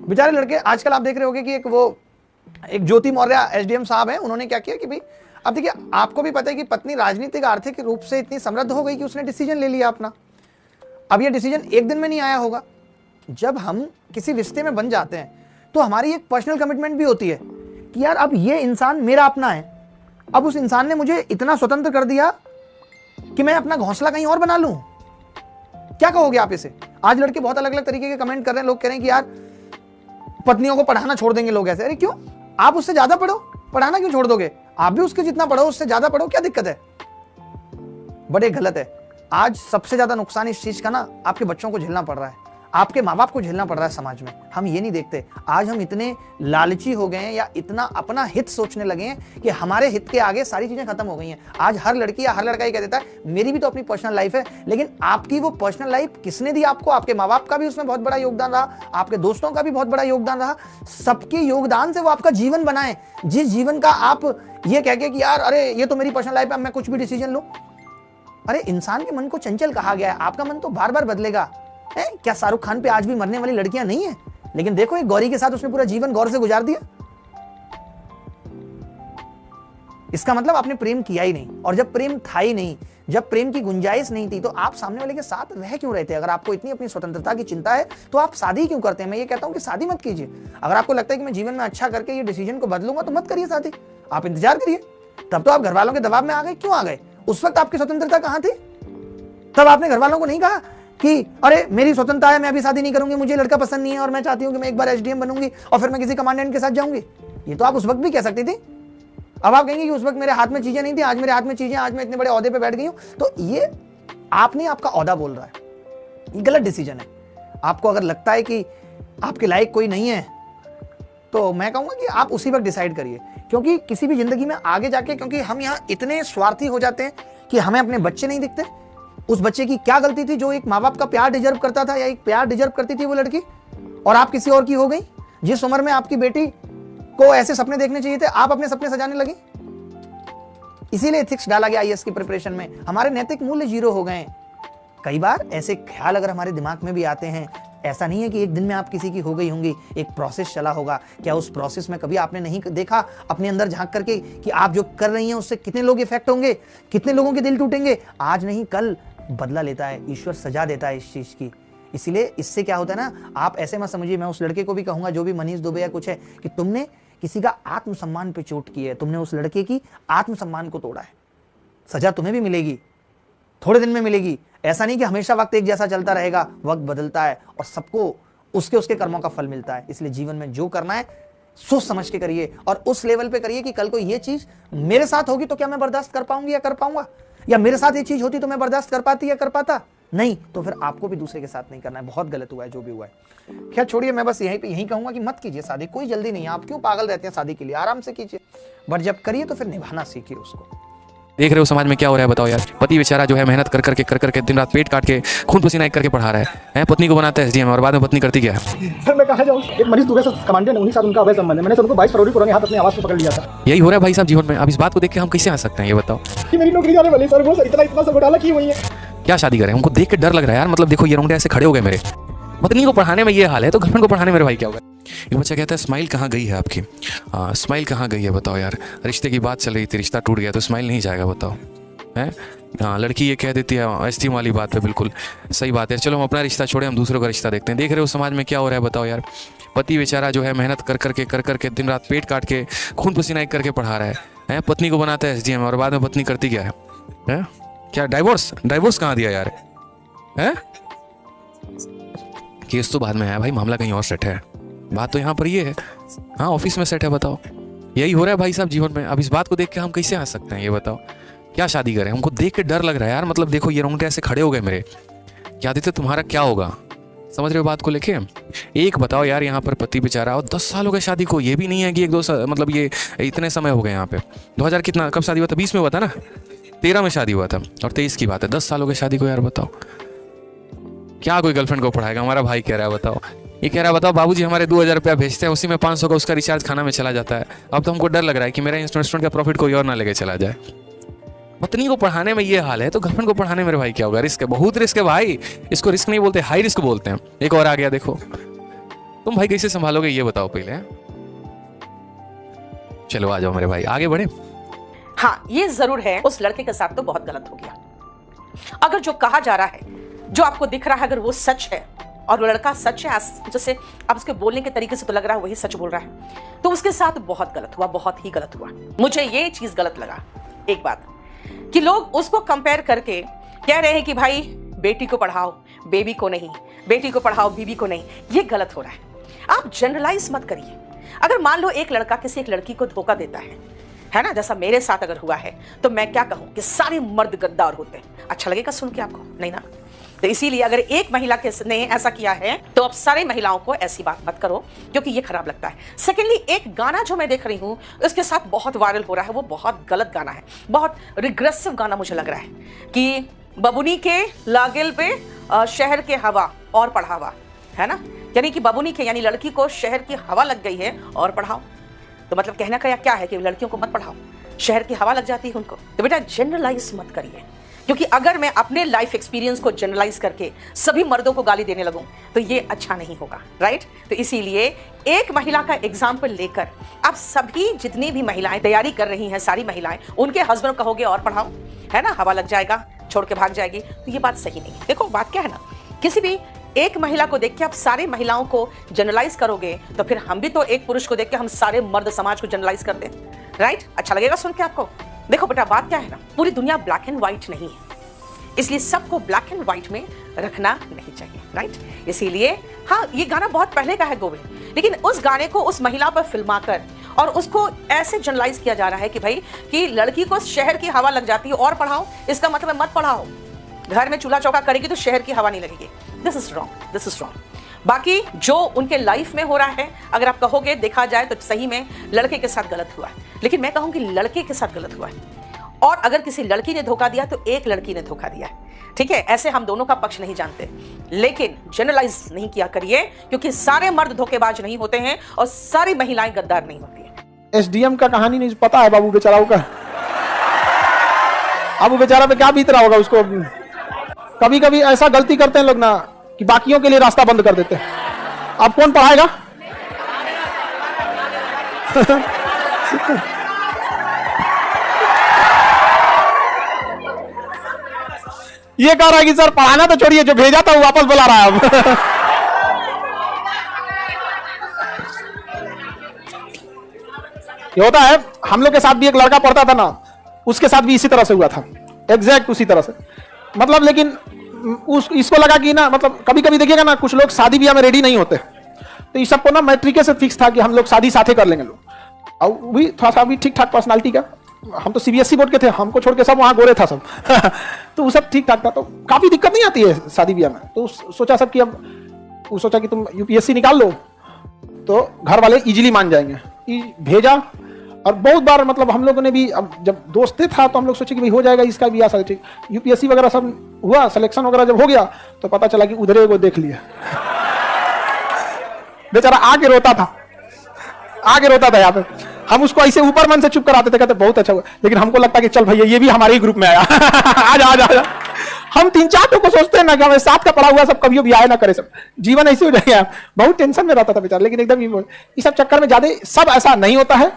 बेचारे लड़के। आजकल आप देख रहे होगे कि एक ज्योति मौर्य एसडीएम साहब हैं, उन्होंने क्या किया कि भाई अब देखिए, आपको भी पता है कि पत्नी राजनीतिक आर्थिक रूप से इतनी समृद्ध हो गई कि उसने डिसीजन ले लिया अपना। अब ये डिसीजन एक दिन में नहीं आया होगा। जब हम किसी रिश्ते में बन जाते हैं तो हमारी एक पर्सनल कमिटमेंट भी होती है कि यार अब ये इंसान मेरा अपना है। अब उस इंसान ने मुझे इतना स्वतंत्र कर दिया कि मैं अपना घोंसला कहीं और बना लूं। क्या कहोगे आप इसे? आज लड़के बहुत अलग अलग तरीके के कमेंट कर रहे हैं। लोग कह रहे हैं कि यार पत्नियों को पढ़ाना छोड़ देंगे लोग ऐसे। अरे क्यों? आप उससे ज्यादा पढ़ो, पढ़ाना क्यों छोड़ दोगे? आप भी उसके जितना पढ़ो, उससे ज्यादा पढ़ो, क्या दिक्कत है? बड़े गलत है। आज सबसे ज्यादा नुकसान इस चीज का ना आपके बच्चों को झेलना पड़ रहा है, आपके माँ बाप को झेलना पड़ रहा है समाज में। हम ये नहीं देखते। आज हम इतने लालची हो गए हैं या इतना अपना हित सोचने लगे हैं कि हमारे हित के आगे सारी चीजें खत्म हो गई हैं। आज हर लड़की या हर लड़का ये कह देता है मेरी भी तो अपनी पर्सनल लाइफ है, लेकिन आपकी वो पर्सनल लाइफ किसने दी आपको? आपके माँ बाप का भी उसमें बहुत बड़ा योगदान रहा, आपके दोस्तों का भी बहुत बड़ा योगदान रहा। सबके योगदान से वो आपका जीवन बनाए, जिस जीवन का आप ये कह के कि यार अरे ये तो मेरी पर्सनल लाइफ है, मैं कुछ भी डिसीजन लूं। अरे इंसान के मन को चंचल कहा गया है, आपका मन तो बार बार बदलेगा। क्या शाहरुख खान पे आज भी मरने वाली लड़कियां नहीं है? लेकिन देखो एक गौरी के साथ उसने पूरा जीवन गौर से गुजार दिया। इसका मतलब आपने प्रेम किया ही नहीं। और जब प्रेम था ही नहीं, जब प्रेम की गुंजाइश नहीं थी, तो आप सामने वाले के साथ रह क्यों रहते? अगर आपको इतनी अपनी स्वतंत्रता की चिंता है तो आप शादी क्यों करते हैं? मैं ये कहता हूं कि शादी मत कीजिए। अगर आपको लगता है कि मैं जीवन में अच्छा करके ये डिसीजन को बदलूंगा तो मत करिए शादी, आप इंतजार करिए। तब तो आप घर वालों के दबाव में आ गए। क्यों आ गए? उस वक्त आपकी स्वतंत्रता कहां थी? तब आपने घर वालों को नहीं कहा कि अरे मेरी स्वतंत्रता है, मैं अभी शादी नहीं करूंगी, मुझे लड़का पसंद नहीं है और मैं चाहती हूं कि मैं एक बार एसडीएम बनूंगी और फिर मैं किसी कमांडेंट के साथ जाऊंगी। ये तो आप उस वक्त भी कह सकती थी। अब आप कहेंगे कि उस वक्त मेरे हाथ में चीजें नहीं थी, आज मेरे हाथ में चीजें, आज मैं इतने बड़े ओहदे पे बैठ गई हूं। तो ये आपने आपका ओहदा बोल रहा है, ये गलत डिसीजन है। आपको अगर लगता है कि आपके लायक कोई नहीं है तो मैं कहूंगा कि आप उसी वक्त डिसाइड करिए। क्योंकि किसी भी जिंदगी में आगे जाके, क्योंकि हम यहाँ इतने स्वार्थी हो जाते हैं कि हमें अपने बच्चे नहीं दिखते। उस बच्चे की क्या गलती थी जो एक माँ बाप का प्यार डिजर्व करता था, या एक प्यार डिजर्व करती थी वो लड़की, और आप किसी और की हो गई? जिस उम्र में आपकी बेटी को ऐसे सपने देखने चाहिए थे, आप अपने सपने सजाने लगी। इसीलिए एथिक्स डाला गया आईएएस की प्रिपरेशन में। हमारे नैतिक मूल्य जीरो हो गए। कई बार ऐसे ख्याल अगर हमारे दिमाग में भी आते हैं, ऐसा नहीं है कि एक दिन में आप किसी की हो गई होंगी, एक प्रोसेस चला होगा। क्या उस प्रोसेस में कभी आपने नहीं देखा अपने अंदर झांक करके कि आप जो कर रही हैं उससे कितने लोग इफेक्ट होंगे, कितने लोगों के दिल टूटेंगे? आज नहीं कल बदला लेता है ईश्वर, सजा देता है इस चीज की। इसीलिए इससे क्या होता है ना, आप ऐसे मत समझिए। मैं उस लड़के को भी कहूंगा जो भी मनीष दुबे या कुछ है, कि तुमने किसी का आत्मसम्मान पे चोट की है, तुमने उस लड़के की आत्मसम्मान को तोड़ा है। सजा तुम्हें भी मिलेगी, थोड़े दिन में मिलेगी। ऐसा नहीं कि हमेशा वक्त एक जैसा चलता रहेगा, वक्त बदलता है और सबको उसके उसके कर्मों का फल मिलता है। इसलिए जीवन में जो करना है सोच समझ के करिए, और उस लेवल पे करिए कि कल को ये चीज मेरे साथ होगी तो क्या मैं बर्दाश्त कर पाऊंगी या कर पाऊंगा, या मेरे साथ ये चीज होती तो मैं बर्दाश्त कर पाती या कर पाता। नहीं तो फिर आपको भी दूसरे के साथ नहीं करना है। बहुत गलत हुआ है जो भी हुआ है। खैर छोड़िए, मैं बस यही कहूंगा कि मत कीजिए शादी, कोई जल्दी नहीं है। आप क्यों पागल रहते हैं शादी के लिए? आराम से कीजिए, बट जब करिए तो फिर निभाना सीखिए उसको। देख रहे हो समाज में क्या हो रहा है, बताओ यार। पति बेचारा जो है मेहनत कर करके दिन रात पेट काट के खून पसीना एक करके पढ़ा रहा है, पत्नी को बनाता है एसडीएम, और बाद में पत्नी करती क्या है? सर मैं कहा जाऊँ, एक मनीष दुबे से कमांडेंट, उन्हीं साथ उनका अवैध संबंध है। मैंने उनको 22 फरवरी को रंगे हाथ अपनी आवाज पे पकड़ लिया था। यही हो रहा है भाई साहब जीवन में। अब इस बात को देख के हम कैसे आ सकते हैं, ये बताओ। कि मेरी नौकरी जाने वाली सर, वो सर इतना सब घोटाला की हुई है। क्या शादी करें? हमको देख के डर लग रहा है यार। मतलब देखो ये रोंगटे ऐसे खड़े हो गए मेरे। पत्नी को पढ़ाने में ये हाल है तो गर्लफ्रेंड को पढ़ाने मेरे भाई क्या होगा? एक बच्चा कहता है स्माइल कहाँ गई है आपकी? स्माइल कहाँ गई है बताओ यार। रिश्ते की बात चल रही थी, रिश्ता टूट गया तो स्माइल नहीं जाएगा, बताओ है? हाँ, लड़की ये कह देती है एस्टीम वाली बात पे, बिल्कुल सही बात है। चलो हम अपना रिश्ता छोड़े, हम दूसरों का रिश्ता देखते हैं। देख रहे हो समाज में क्या हो रहा है, बताओ यार। पति बेचारा जो है मेहनत कर करके दिन रात पेट काट के खून पसीना एक करके पढ़ा रहा है, पत्नी को बनाता है एसडीएम, और बाद में पत्नी करती क्या है? क्या डाइवोर्स कहाँ दिया यार? है केस तो बाद में है भाई, मामला कहीं और सेट है। बात तो यहाँ पर ये है, हाँ ऑफिस में सेट है, बताओ। यही हो रहा है भाई साहब जीवन में। अब इस बात को देख के हम कैसे आ सकते हैं, ये बताओ। क्या शादी करें? हमको देख के डर लग रहा है यार। मतलब देखो ये रोंगटे ऐसे खड़े हो गए मेरे। क्या देते तुम्हारा क्या होगा? समझ रहे हो बात को लेके? एक बताओ यार, यहाँ पर पति बेचारा, और 10 साल हो गए शादी को। ये भी नहीं है कि 1-2 साल, मतलब ये इतने समय हो गए यहाँ पे। 2000 कितना कब शादी हुआ था? 20 में हुआ था ना, 13 में शादी हुआ था, और 23 की बात है। 10 साल हो गए शादी को यार, बताओ। क्या कोई गर्लफ्रेंड को पढ़ाएगा? हमारा भाई कह रहा है, बताओ। ये कह रहा है बताओ बाबूजी हमारे 2000 रुपया भेजते हैं, उसी में 500 का उसका रिचार्ज खाना में चला जाता है। अब तो हमको डर लग रहा है कि मेरा इन्वेस्टमेंट का प्रॉफिट कोई और ना लेके चला जाए। पत्नी को पढ़ाने में ये हाल है तो गर्लफ्रेंड को पढ़ाने मेरे भाई क्या होगा? रिस्क है, बहुत रिस्क है भाई। इसको रिस्क नहीं बोलते, हाई रिस्क बोलते हैं। एक और आ गया देखो, तुम भाई कैसे संभालोगे ये बताओ पहले, हैं? चलो आ जाओ मेरे भाई, आगे बढ़े। हाँ, ये जरूर है उस लड़के के साथ तो बहुत गलत हो गया। अगर जो कहा जा रहा है, जो आपको दिख रहा है, अगर वो सच है और वो लड़का सच है, जैसे आप उसके बोलने के तरीके से तो लग रहा है वही सच बोल रहा है, तो उसके साथ बहुत गलत हुआ, बहुत ही गलत हुआ। मुझे ये चीज गलत लगा एक बात, कि लोग उसको कंपेयर करके कह रहे हैं कि भाई बेटी को पढ़ाओ बेबी को नहीं, बेटी को पढ़ाओ बीबी को नहीं। ये गलत हो रहा है। आप जनरलाइज मत करिए। अगर मान लो एक लड़का किसी एक लड़की को धोखा देता है ना, जैसा मेरे साथ अगर हुआ है, तो मैं क्या कहूं कि सारे मर्द गद्दार होते हैं। अच्छा लगेगा सुन के आपको? नहीं ना। तो इसीलिए अगर एक महिला ने ऐसा किया है तो अब सारे महिलाओं को ऐसी बात मत करो, क्योंकि ये खराब लगता है। सेकेंडली, एक गाना जो मैं देख रही हूं उसके साथ बहुत वायरल हो रहा है, वो बहुत गलत गाना है, बहुत रिग्रेसिव गाना मुझे लग रहा है कि बबुनी के लागेल पे शहर के हवा और पढ़ावा, है ना। यानी कि बबुनी के यानी लड़की को शहर की हवा लग गई है और पढ़ाओ। तो मतलब कहना का क्या है कि लड़कियों को मत पढ़ाओ, शहर की हवा लग जाती है उनको। तो बेटा जनरलाइज मत करिए, क्योंकि अगर मैं अपने लाइफ एक्सपीरियंस को जनरलाइज करके सभी मर्दों को गाली देने लगूं तो ये अच्छा नहीं होगा, राइट। तो इसीलिए एक महिला का एग्जाम्पल लेकर आप सभी जितनी भी महिलाएं तैयारी कर रही हैं, सारी महिलाएं, उनके हस्बैंड कहोगे और पढ़ाओ, है ना, हवा लग जाएगा, छोड़ के भाग जाएगी, तो ये बात सही नहीं है। देखो बात क्या है ना, किसी भी एक महिला को देख के आप सारे महिलाओं को जनरलाइज करोगे तो फिर हम भी तो एक पुरुष को देख के हम सारे मर्द समाज को जनरलाइज कर दें, राइट। अच्छा लगेगा सुन के आपको? देखो बेटा बात क्या है ना, पूरी दुनिया ब्लैक एंड व्हाइट नहीं है, इसलिए सबको ब्लैक एंड व्हाइट में रखना नहीं चाहिए, राइट। इसीलिए हाँ, ये गाना बहुत पहले का है गोविंद, लेकिन उस गाने को उस महिला पर फिल्मा कर और उसको ऐसे जनरलाइज किया जा रहा है कि भाई कि लड़की को शहर की हवा लग जाती है और पढ़ाओ, इसका मतलब है मत पढ़ाओ, घर में चूल्हा चौका करेगी तो शहर की हवा नहीं लगेगी। This is wrong, this is wrong. बाकी जो उनके लाइफ में हो रहा है, अगर आप कहोगे देखा जाए तो सही में लड़के के साथ गलत हुआ है, लेकिन मैं कहूँ कि लड़के के साथ गलत हुआ है। और अगर किसी लड़की ने धोखा दिया तो एक लड़की ने धोखा दिया है, ठीक है। ऐसे हम दोनों का पक्ष नहीं जानते, लेकिन जनरलाइज नहीं किया करिए, क्योंकि सारे मर्द धोखेबाज नहीं होते हैं और सारी महिलाएं गद्दार नहीं होती है। एसडीएम का कहानी नहीं पता है बाबू बेचारा का, अब वो बेचारा पे क्या बीत रहा होगा उसको। कभी कभी ऐसा गलती करते हैं लोग ना कि बाकियों के लिए रास्ता बंद कर देते हैं। अब कौन पढ़ाएगा? ये कह रहा है कि सर पढ़ाना तो छोड़िए, जो भेजा था वो वापस बुला रहा है अब। ये होता है, हम लोग के साथ भी एक लड़का पढ़ता था ना, उसके साथ भी इसी तरह से हुआ था, एग्जैक्ट उसी तरह से। मतलब लेकिन इसको लगा कि ना, मतलब कभी कभी देखिएगा ना, कुछ लोग शादी ब्याह में रेडी नहीं होते, तो इस सबको ना मैट्रिक से फिक्स था कि हम लोग शादी साथे कर लेंगे लोग। और भी थोड़ा सा भी ठीक ठाक पर्सनालिटी का, हम तो सीबीएसई बोर्ड के थे, हमको छोड़ के सब वहां गोरे था सब। तो वो सब ठीक ठाक था, तो काफी दिक्कत नहीं आती है शादी ब्याह में। तो सोचा सब कि अब वो सोचा कि तुम यूपीएससी निकाल लो तो घर वाले इजीली मान जाएंगे। भेजा और बहुत बार मतलब हम लोगों ने भी, अब जब दोस्ते था तो हम लोग सोचे कि भाई हो जाएगा इसका भी आशा, ठीक। यूपीएससी वगैरह सब हुआ, सिलेक्शन वगैरह जब हो गया तो पता चला कि उधरे को देख लिया। बेचारा आगे रोता था, आगे रोता था यहाँ पे। हम उसको ऐसे ऊपर मन से चुप कराते थे, कहते बहुत अच्छा हुआ, लेकिन हमको लगता कि चल भैया ये भी हमारे ही ग्रुप में आया। आजा आजा आजा। हम 3-4 लोग को सोचते हैं ना कि हमें साथ का पड़ा हुआ सब कभी भी आए ना करे, सब जीवन ऐसे हो जाएगा। बहुत टेंशन में रहता था बेचारा, लेकिन एकदम इस सब चक्कर में ज्यादा सब ऐसा नहीं होता है,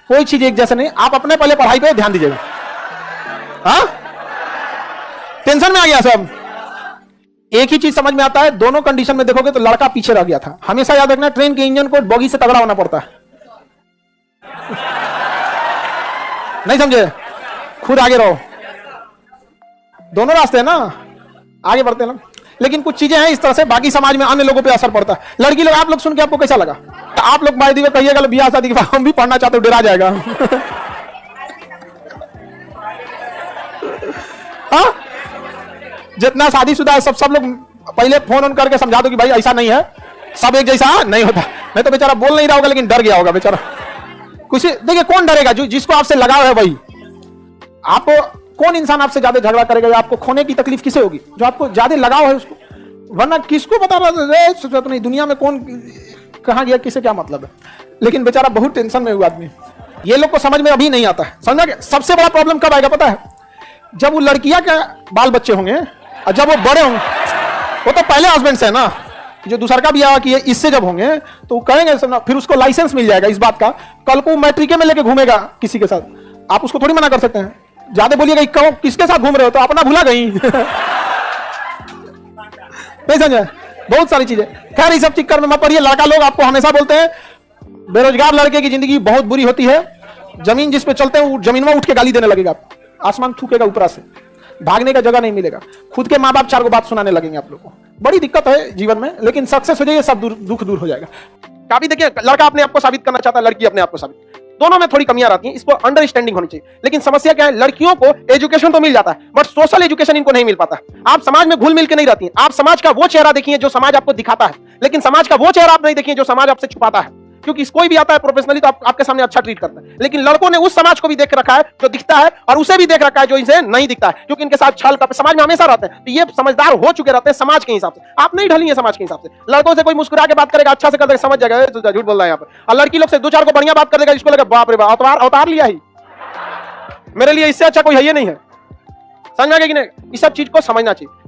कोई चीज एक जैसे नहीं। आप अपने पहले पढ़ाई पे ध्यान दीजिएगा। हाँ, टेंशन में आ गया सब। एक ही चीज समझ में आता है, दोनों कंडीशन में देखोगे तो लड़का पीछे रह गया था। हमेशा याद रखना, ट्रेन के इंजन को बोगी से तगड़ा होना पड़ता है। नहीं समझे? खुद आगे रहो, दोनों रास्ते हैं ना, आगे बढ़ते हैं ना। लेकिन कुछ चीजें हैं इस तरह से, बाकी समाज में अन्य लोगों पे असर पड़ता है। लड़की लोग, आप लोग सुन के आपको कैसा लगा? तो आप लोग बाय दी वे कहिएगा बियाह शादी के बाद हम भी पढ़ना चाहते हो, डरा जाएगा। हाँ, जितना शादीशुदा है सब लोग पहले फोन ऑन करके समझा दो कि भाई ऐसा नहीं है, सब एक जैसा नहीं होता। नहीं तो बेचारा बोल नहीं रहा होगा, लेकिन डर गया होगा बेचारा। कुछ देखिए, कौन डरेगा? जो जिसको आपसे लगाव है भाई। आपको कौन इंसान आपसे ज्यादा झगड़ा करेगा या आपको खोने की तकलीफ किसे होगी? जो आपको ज्यादा लगाव है उसको, वरना किसको पता रहा नहीं दुनिया में कौन कहां गया, किसे क्या मतलब है। लेकिन बेचारा बहुत टेंशन में हुआ आदमी। ये लोग को समझ में अभी नहीं आता है, समझा क्या? सबसे बड़ा प्रॉब्लम कब आएगा पता है? जब वो लड़कियां के बाल बच्चे होंगे और जब वो बड़े होंगे। वो तो पहले हस्बैंड से है ना, जो दूसरा का ब्याह किए इससे जब होंगे तो कहेंगे फिर उसको लाइसेंस मिल जाएगा इस बात का, कल को मैट्रिके में लेके घूमेगा किसी के साथ, आप उसको थोड़ी मना कर सकते हैं। ज्यादा बोलिएगा किसके साथ घूम रहे हो तो अपना भूला गई नहीं समझे, बहुत सारी चीजें। खैर इस सब चक्कर में मत पड़िए। लड़का लोग आपको हमेशा बोलते हैं बेरोजगार लड़के की जिंदगी बहुत बुरी होती है, जमीन जिस पे चलते हैं जमीन में उठ के गाली देने लगेगा, आसमान थूकेगा ऊपर से, भागने का जगह नहीं मिलेगा, खुद के माँ बाप चार को बात सुनाने लगेंगे आप लोग को। बड़ी दिक्कत है जीवन में, लेकिन सक्सेस हो जाइए सब दुख दूर हो जाएगा। काफी देखिए लड़का अपने आप को साबित करना चाहता है, लड़की अपने आप को साबित, दोनों में थोड़ी कमियां रहती हैं, इसको अंडरस्टैंडिंग होनी चाहिए। लेकिन समस्या क्या है, लड़कियों को एजुकेशन तो मिल जाता है बट सोशल एजुकेशन इनको नहीं मिल पाता। आप समाज में घुल मिल के नहीं रहती हैं। आप समाज का वो चेहरा देखिए जो समाज आपको दिखाता है, लेकिन समाज का वो चेहरा आप नहीं देखिए जो समाज आपसे छुपाता है। क्योंकि कोई भी आता है प्रोफेशनली तो आपके सामने अच्छा ट्रीट करता है, लेकिन लड़कों ने उस समाज को भी देख रखा है जो दिखता है और उसे भी देख रखा है जो इनसे नहीं दिखता है, क्योंकि इनके साथ छल कपट समाज में हमेशा रहते हैं। तो ये समझदार हो चुके रहते हैं समाज के हिसाब से। आप नहीं ढली है समाज के हिसाब से। लड़कों से कोई मुस्कुरा के बात करेगा, अच्छा से कर देगा, समझ जाएगा तो झूठ बोल रहा है यहाँ पर। और लड़की लोग से दो चार को बढ़िया बात कर देगा, इसको लगा बाप रे बाप अवतार लिया ही, मेरे लिए इससे अच्छा कोई है ही नहीं है। समझ में आ गया कि नहीं? इस सब चीज को समझना चाहिए।